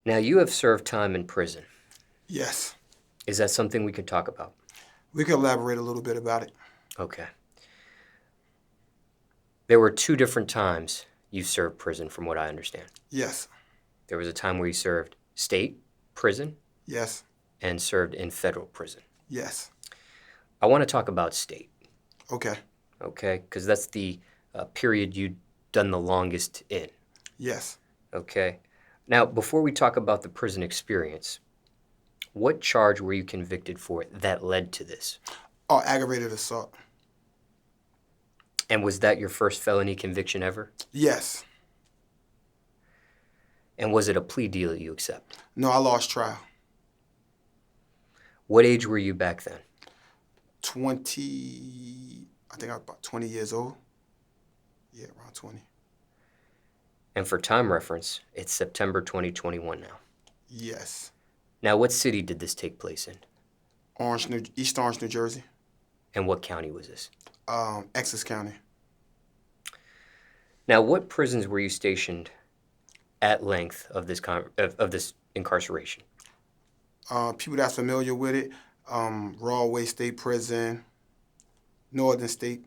Now, you have served time in prison. Yes. Is that something we could talk about? We can elaborate a little bit about it. Okay. There were 2 different times you served prison, from what I understand. Yes. There was a time where you served state prison Yes. and served in federal prison. Yes. I want to talk about state, Okay. okay? Because that's the period you've done the longest in, Yes. okay? Now, before we talk about the prison experience, what charge were you convicted for that led to this? Oh, aggravated assault. And was that your first felony conviction ever? Yes. And was it a plea deal that you accept? No, I lost trial. What age were you back then? 20, I think I was about 20 years old. Yeah, around 20. And for time reference, it's September 2021 now. Yes. Now, what city did this take place in? East Orange, New Jersey. And what county was this? Essex County. Now, what prisons were you stationed at length of this incarceration? People that's familiar with it, Rawway State Prison, Northern State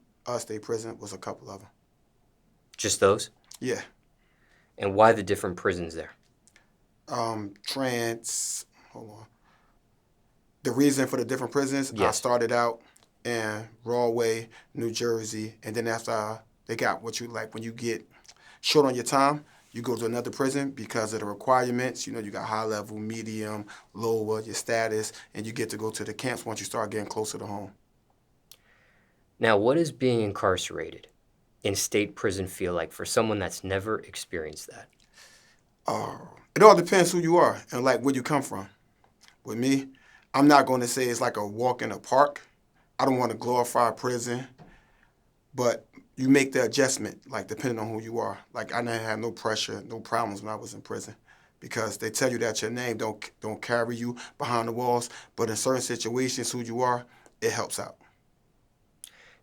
Prison was a couple of them. Just those? Yeah. And why the different prisons there? Hold on. The reason for the different prisons, Yes. I started out in Rawway, New Jersey, and then after they got what you like, when you get short on your time, you go to another prison because of the requirements. You know, you got high level, medium, lower, your status, and you get to go to the camps once you start getting closer to home. Now, what does being incarcerated in state prison feel like for someone that's never experienced that? It all depends who you are and like where you come from. With me, I'm not going to say it's like a walk in a park. I don't want to glorify prison, but you make the adjustment, like depending on who you are. Like I didn't have no pressure, no problems when I was in prison, because they tell you that your name don't carry you behind the walls. But in certain situations, who you are, it helps out.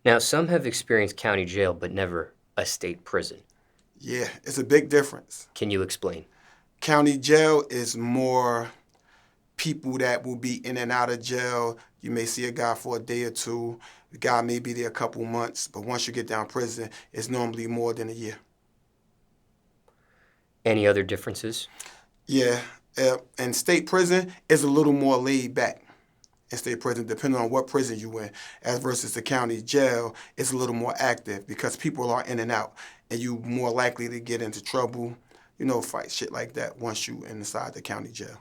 Now, some have experienced county jail, but never a state prison. Yeah, it's a big difference. Can you explain? County jail is more people that will be in and out of jail. You may see a guy for a day or two. The guy may be there a couple months, but once you get down prison, it's normally more than a year. Any other differences? Yeah, and state prison is a little more laid back. In state prison, depending on what prison you in, as versus the county jail, it's a little more active because people are in and out, and you more likely to get into trouble, fight shit like that once you inside the county jail.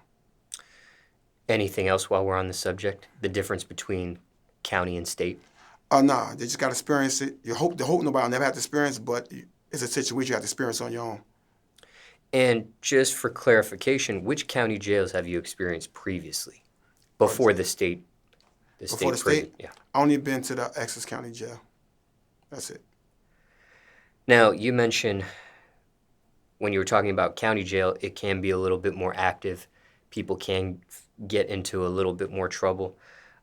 Anything else while we're on the subject? The difference between county and state? Nah, they just got to experience it. You hope nobody will never have to experience it, but it's a situation you have to experience on your own. And just for clarification, which county jails have you experienced previously? Before the state Before the prison? state? Yeah. I only been to the Essex County jail. That's it. Now, you mentioned when you were talking about county jail, it can be a little bit more active. People can get into a little bit more trouble.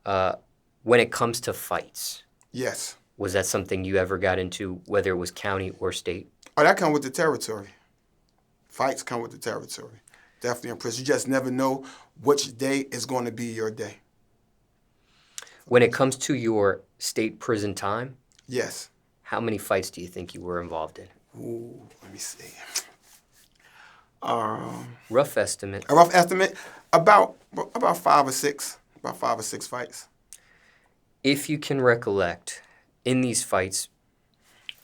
When it comes to fights, Yes. was that something you ever got into, whether it was county or state? Oh, that come with the territory. Fights come with the territory. Definitely in prison. You just never know which day is going to be your day. When it comes to your state prison time, Yes. how many fights do you think you were involved in? Ooh, let me see. Rough estimate. A rough estimate, about 5 or 6. About 5 or 6 fights. If you can recollect, in these fights,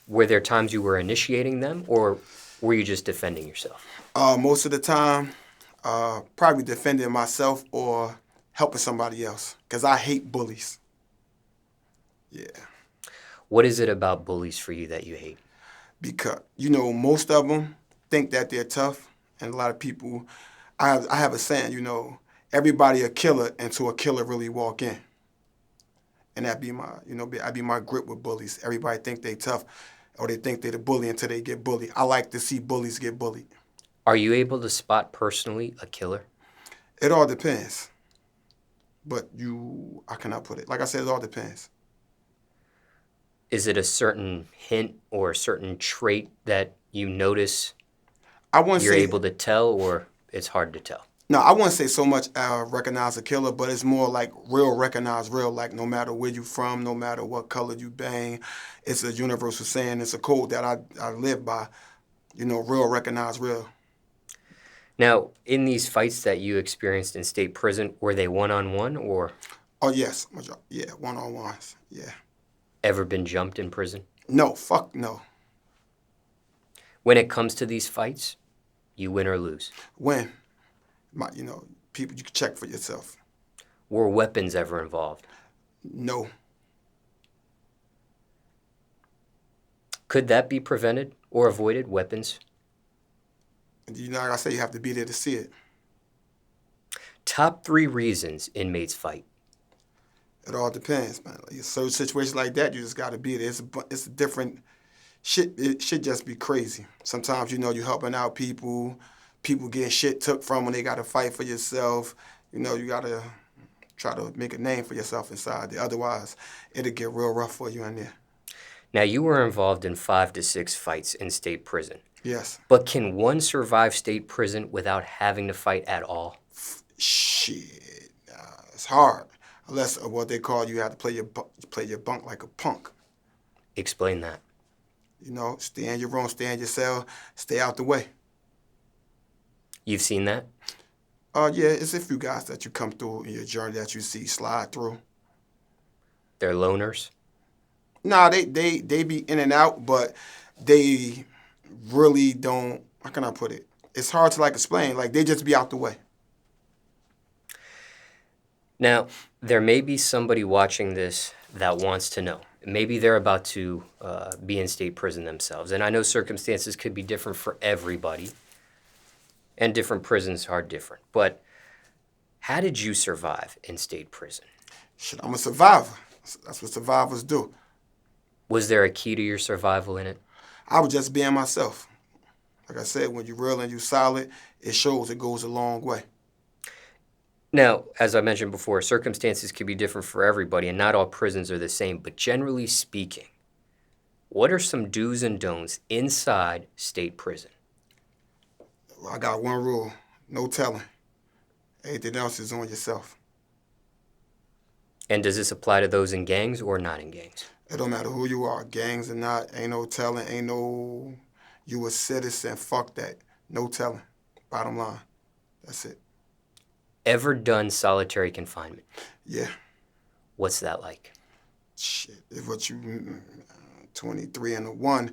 were there times you were initiating them, or were you just defending yourself? Most of the time, probably defending myself or helping somebody else, because I hate bullies. Yeah. What is it about bullies for you that you hate? Because, most of them think that they're tough, and a lot of people, I have a saying, everybody a killer until a killer really walk in. And that'd be my grip with bullies. Everybody think they tough, or they think they're the bully until they get bullied. I like to see bullies get bullied. Are you able to spot personally a killer? It all depends. But I cannot put it. Like I said, it all depends. Is it a certain hint or a certain trait that you notice I wouldn't you're say able to tell, or it's hard to tell? No, I wouldn't say so much recognize a killer, but it's more like real recognize real. Like no matter where you from, no matter what color you bang, it's a universal saying. It's a code that I live by. You know, real recognize real. Now, in these fights that you experienced in state prison, were they one-on-one or Oh yes, yeah, one on ones. Yeah. ever been jumped in prison? No, fuck no. When it comes to these fights, you win or lose. When, people, you can check for yourself. Were weapons ever involved? No, Could that be prevented or avoided, weapons? like I say, you have to be there to see it. Top 3 reasons inmates fight. It all depends, man. Like, certain situations like that, you just got to be there. It's a different shit. It should just be crazy. Sometimes you helping out people getting shit took from when they got to fight for yourself. You got to try to make a name for yourself inside there. Otherwise, it'll get real rough for you in there. Now, you were involved in 5 to 6 fights in state prison. Yes. But can one survive state prison without having to fight at all? Shit, it's hard. Unless what they call you have to play your bunk like a punk. Explain that. Stay in your room, stay in your cell, stay out the way. You've seen that? Yeah, it's a few guys that you come through in your journey that you see slide through. They're loners? Nah, they be in and out, but they really don't. How can I put it? It's hard to explain. Like they just be out the way. Now, there may be somebody watching this that wants to know. Maybe they're about to be in state prison themselves. And I know circumstances could be different for everybody, and different prisons are different. But how did you survive in state prison? Shit, I'm a survivor. That's what survivors do. Was there a key to your survival in it? I was just being myself. Like I said, when you're real and you're solid, it shows. It goes a long way. Now, as I mentioned before, circumstances can be different for everybody, and not all prisons are the same. But generally speaking, what are some do's and don'ts inside state prison? I got one rule: no telling. Anything else is on yourself. And does this apply to those in gangs or not in gangs? It don't matter who you are, gangs or not. Ain't no telling. Ain't no you a citizen. Fuck that. No telling. Bottom line. That's it. Ever done solitary confinement? Yeah. What's that like? Shit. If what you 23 and a 1.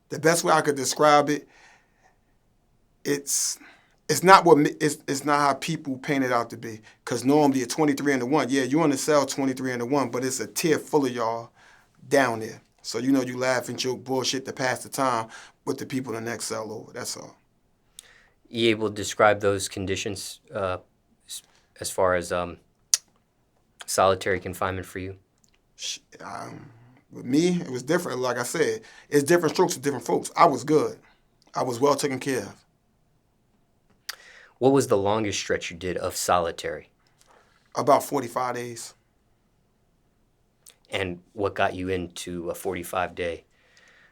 The best way I could describe it, it's not it's not how people paint it out to be. Cause normally a 23 and a 1, yeah, you in the cell 23 and a 1, but it's a tier full of y'all down there. So you laugh and joke bullshit to pass the time with the people in the next cell over. That's all. You able to describe those conditions as far as solitary confinement for you? With me, it was different. Like I said, it's different strokes for different folks. I was good. I was well taken care of. What was the longest stretch you did of solitary? About 45 days. And what got you into a 45-day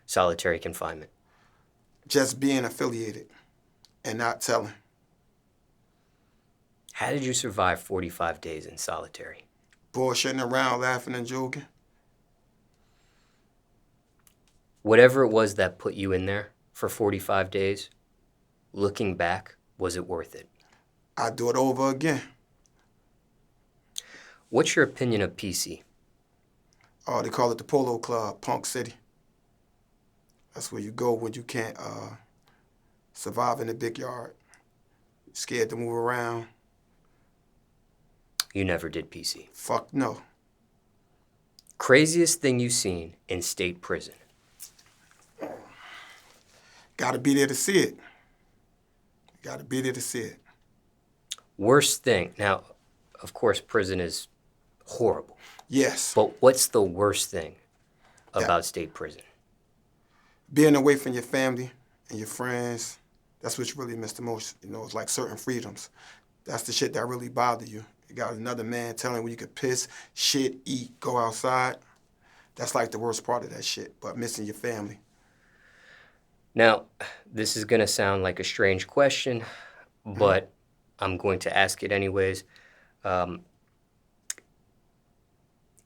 solitary confinement? Just being affiliated and not telling. How did you survive 45 days in solitary? Bullshitting around, laughing and joking. Whatever it was that put you in there for 45 days, looking back, was it worth it? I'd do it over again. What's your opinion of PC? Oh, they call it the Polo Club, Punk City. That's where you go when you can't survive in the big yard. Scared to move around. You never did PC. Fuck no. Craziest thing you seen in state prison? Gotta be there to see it. Gotta be there to see it. Worst thing? Now, of course, prison is horrible. Yes. But what's the worst thing about state prison? Being away from your family and your friends, that's what you really miss the most. It's like certain freedoms. That's the shit that really bother you. You got another man telling you when you could piss, shit, eat, go outside. That's like the worst part of that shit, but missing your family. Now, This is going to sound like a strange question, Mhm. but I'm going to ask it anyways. Um,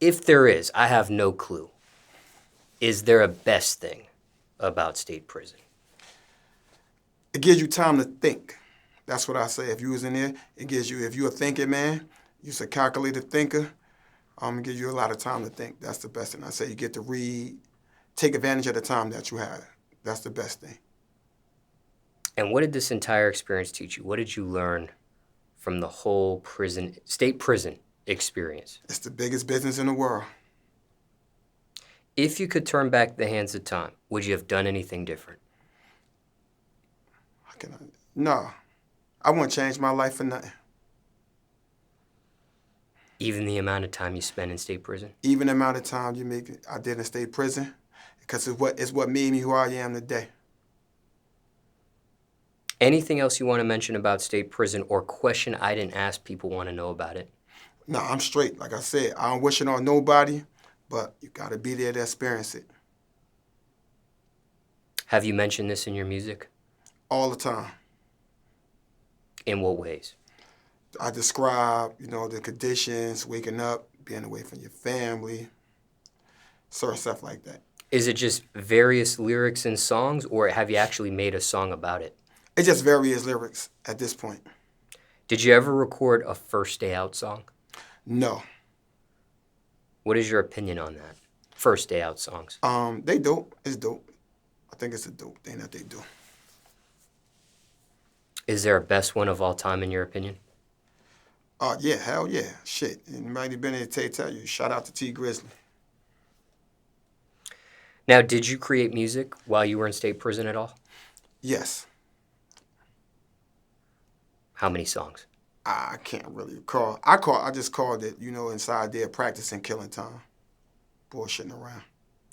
if there is, I have no clue. Is there a best thing about state prison? It gives you time to think. That's what I say. If you was in there, it gives you. If you're a thinking man, you're a calculated thinker. It gives you a lot of time to think. That's the best thing I say. You get to read, take advantage of the time that you have. That's the best thing. And what did this entire experience teach you? What did you learn from the whole state prison experience? It's the biggest business in the world. If you could turn back the hands of time, would you have done anything different? How can I? No, I wouldn't change my life for nothing. Even the amount of time you spent in state prison? Even the amount of time I did in state prison, because it's what made me who I am today. Anything else you want to mention about state prison or question I didn't ask people want to know about it? No, I'm straight. Like I said, I don't wish it on nobody, but you gotta be there to experience it Have you mentioned this in your music? all the time. In what ways? I describe, the conditions, waking up, being away from your family, certain stuff like that. Is it just various lyrics and songs, or have you actually made a song about it? It's just various lyrics at this point. Did you ever record a First Day Out song? No. What is your opinion on that? First Day Out songs. They dope. It's dope. I think it's a dope thing that they do. Is there a best one of all time in your opinion? Yeah, hell yeah. Shit. Anybody been in to tell you, shout out to T Grizzly. Now, did you create music while you were in state prison at all? Yes. How many songs? I can't really recall. I just called it, inside there practicing killing time. Bullshitting around.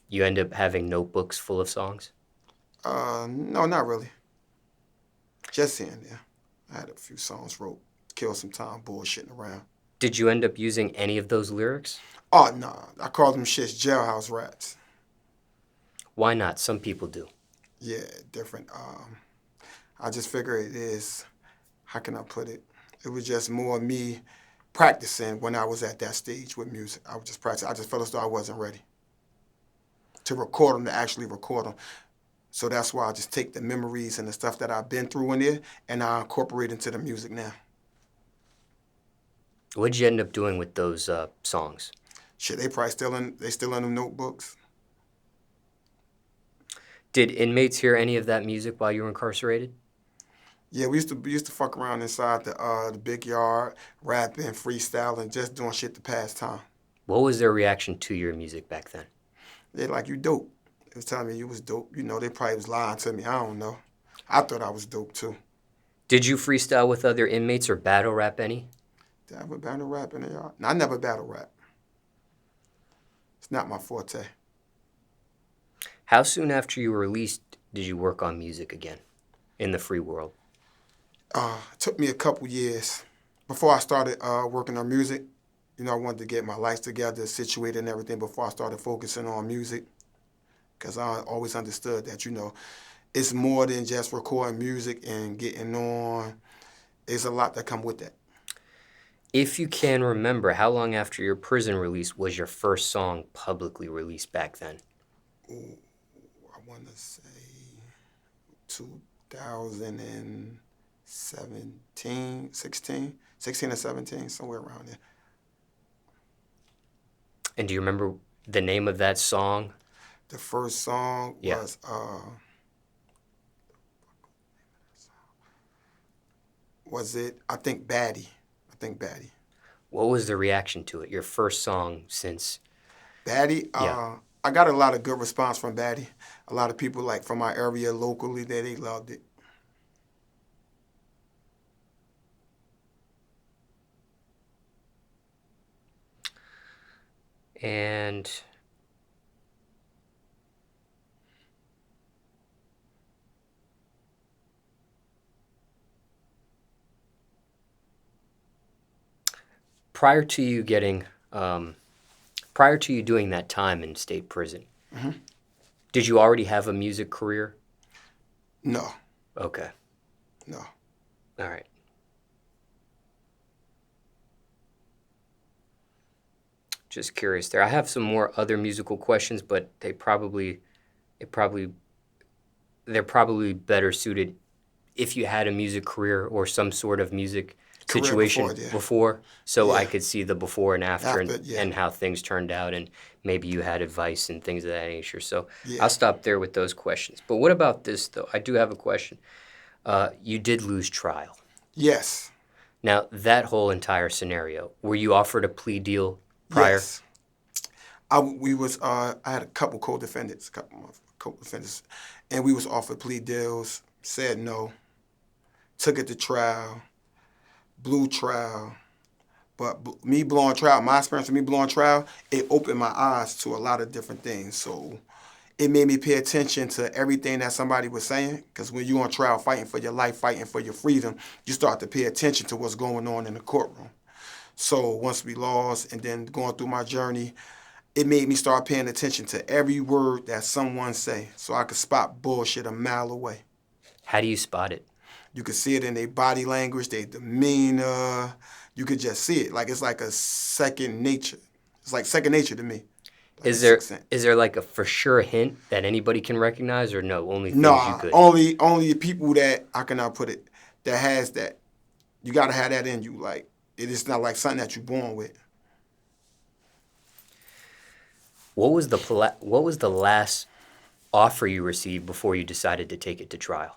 You end up having notebooks full of songs? No, not really. Just here and there. I had a few songs wrote, kill some time, bullshitting around. Did you end up using any of those lyrics? Oh, nah. I call them shits jailhouse raps. Why not? Some people do. Yeah, different. I just figure it is, how can I put it? It was just more me practicing when I was at that stage with music. I was just practicing. I just felt as though I wasn't ready to record them, to actually record them. So that's why I just take the memories and the stuff that I've been through in there and I incorporate into the music now. What did you end up doing with those songs? Shit, they probably still in them notebooks. Did inmates hear any of that music while you were incarcerated? Yeah, we used to fuck around inside the big yard, rapping, freestyling, just doing shit to pass time. What was their reaction to your music back then? They like, you dope. They was telling me you was dope. They probably was lying to me. I don't know. I thought I was dope too. Did you freestyle with other inmates or battle rap any? Did I ever battle rap in the yard? No, I never battle rap. It's not my forte. How soon after you were released did you work on music again in the free world? It took me a couple years before I started working on music. I wanted to get my life together, situated and everything before I started focusing on music. Because I always understood that, it's more than just recording music and getting on. There's a lot that come with that. If you can remember, how long after your prison release was your first song publicly released back then? Ooh, I want to say 2017, 16 or 17, somewhere around there. And do you remember the name of that song? The first song Yeah. was it, I think Baddie. What was the reaction to it? Your first song since... Baddie, Yeah. I got a lot of good response from Baddie. A lot of people like from my area locally, they loved it. And prior to you doing that time in state prison, Mhm. did you already have a music career? No, Okay. no. All right. Just curious there. I have some more other musical questions, but it probably they're probably better suited if you had a music career or some sort of music Career before situation it, yeah. before, so I Yeah. could see the before and after After, yeah. and how things turned out, and maybe you had advice and things of that nature. So Yeah. I'll stop there with those questions. But what about this, though? I do have a question. You did lose trial. Yes. Now, that whole entire scenario, were you offered a plea deal prior? Yes. I had a couple co-defendants, and we was offered plea deals, said no, took it to trial, blew trial. But me blowing trial, my experience with me blowing trial, it opened my eyes to a lot of different things. So it made me pay attention to everything that somebody was saying. Because when you're on trial fighting for your life, fighting for your freedom, you start to pay attention to what's going on in the courtroom. So once we lost and then going through my journey, it made me start paying attention to every word that someone say so I could spot bullshit a mile away. How do you spot it? You could see it in their body language, their demeanor. You could just see it. Like it's like a second nature. It's like second nature to me. Like a Is there sixth sense. is there like a for sure hint that anybody can recognize, or no, only things you Nah, could? only people that I cannot put it that has that. You gotta have that in you. Like it is not like something that you're born with. What was the last offer you received before you decided to take it to trial?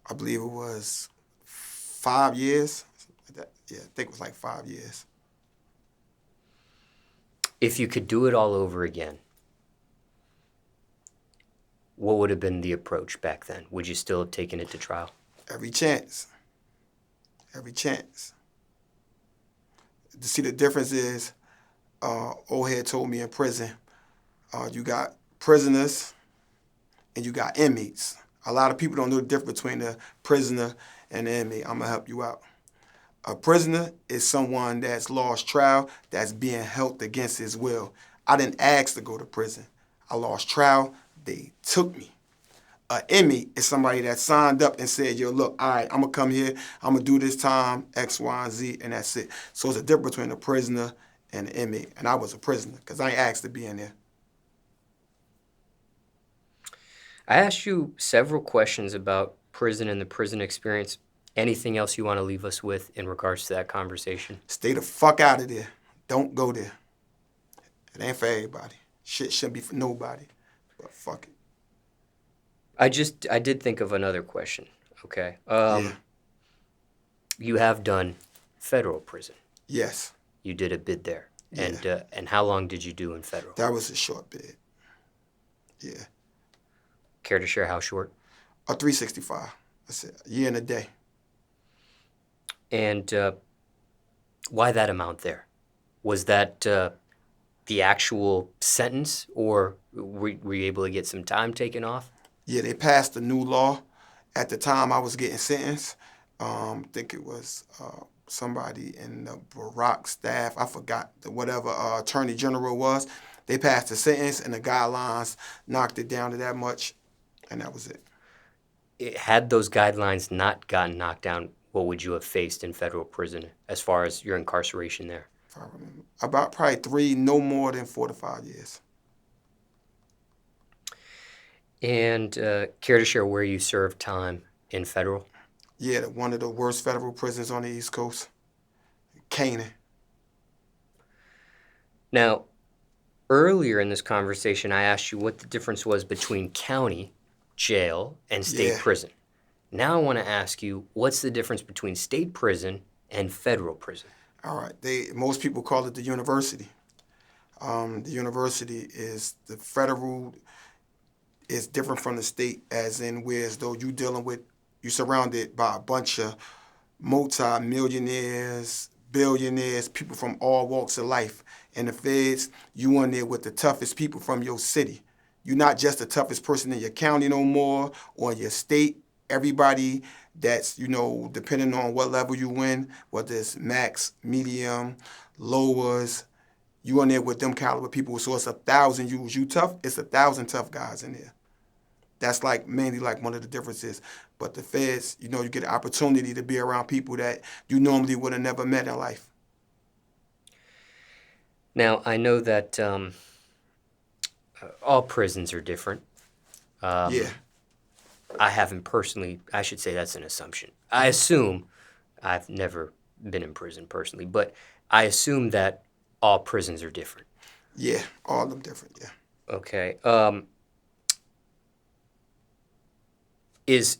I believe it was 5 years. Yeah, I think it was like 5 years. If you could do it all over again, what would have been the approach back then? Would you still have taken it to trial? Every chance. Every chance. To see the difference is, old head told me in prison, you got prisoners and you got inmates. A lot of people don't know the difference between the prisoner and the inmate. I'm gonna help you out. A prisoner is someone that's lost trial, that's being held against his will. I didn't ask to go to prison. I lost trial. They took me. An inmate is somebody that signed up and said, yo, look, all right, I'm going to come here. I'm going to do this time, X, Y, and Z, and that's it. So it's a difference between a prisoner and an inmate. And I was a prisoner because I ain't asked to be in there. I asked you several questions about prison and the prison experience. Anything else you want to leave us with in regards to that conversation? Stay the fuck out of there. Don't go there. It ain't for everybody. Shit shouldn't be for nobody. But fuck it. I did think of another question. Okay. Yeah. You have done federal prison. Yes. You did a bid there. Yeah. And how long did you do in federal? That was a short bid. Yeah. Care to share how short? A 365. That's it. A year and a day. And why that amount there? Was that the actual sentence, or were you able to get some time taken off? Yeah, they passed a new law. At the time I was getting sentenced, I think it was somebody in the Barack staff. I forgot whatever attorney general was. They passed the sentence and the guidelines knocked it down to that much, and that was it. Had those guidelines not gotten knocked down, what would you have faced in federal prison as far as your incarceration there? If I remember. About probably 3, no more than 4 to 5 years. And care to share where you served time in federal? Yeah, one of the worst federal prisons on the East Coast. Canaan. Now, earlier in this conversation, I asked you what the difference was between county jail and state prison. Now I want to ask you, what's the difference between state prison and federal prison? All right. Most people call it the university. The university is the federal is different from the state, as in whereas though you're surrounded by a bunch of multi-millionaires, billionaires, people from all walks of life. And the feds, you in there with the toughest people from your city. You're not just the toughest person in your county no more or in your state. Everybody that's, depending on what level you in, whether it's max, medium, lowers, you in there with them caliber people. So it's 1,000 you tough, it's 1,000 tough guys in there. That's like mainly like one of the differences. But the feds, you know, you get an opportunity to be around people that you normally would have never met in life. Now, I know that all prisons are different. Yeah, I haven't personally, I should say that's an assumption. I assume, I've never been in prison personally, but I assume that all prisons are different. yeah, all of them different. Yeah. Okay. Is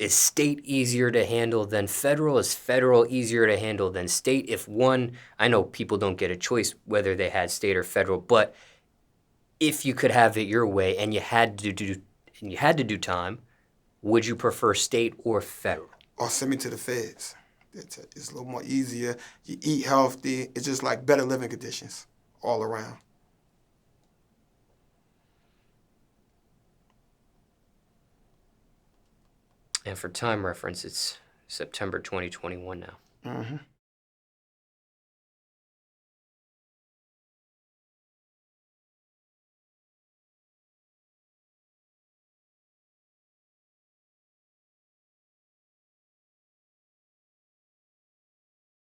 state easier to handle than federal? Is federal easier to handle than state? If one, I know people don't get a choice whether they had state or federal, but if you could have it your way and you had to do time, would you prefer state or federal? Or send me to the feds. It's a little more easier. You eat healthy. It's just like better living conditions all around. And for time reference, it's September 2021 now. Mm-hmm.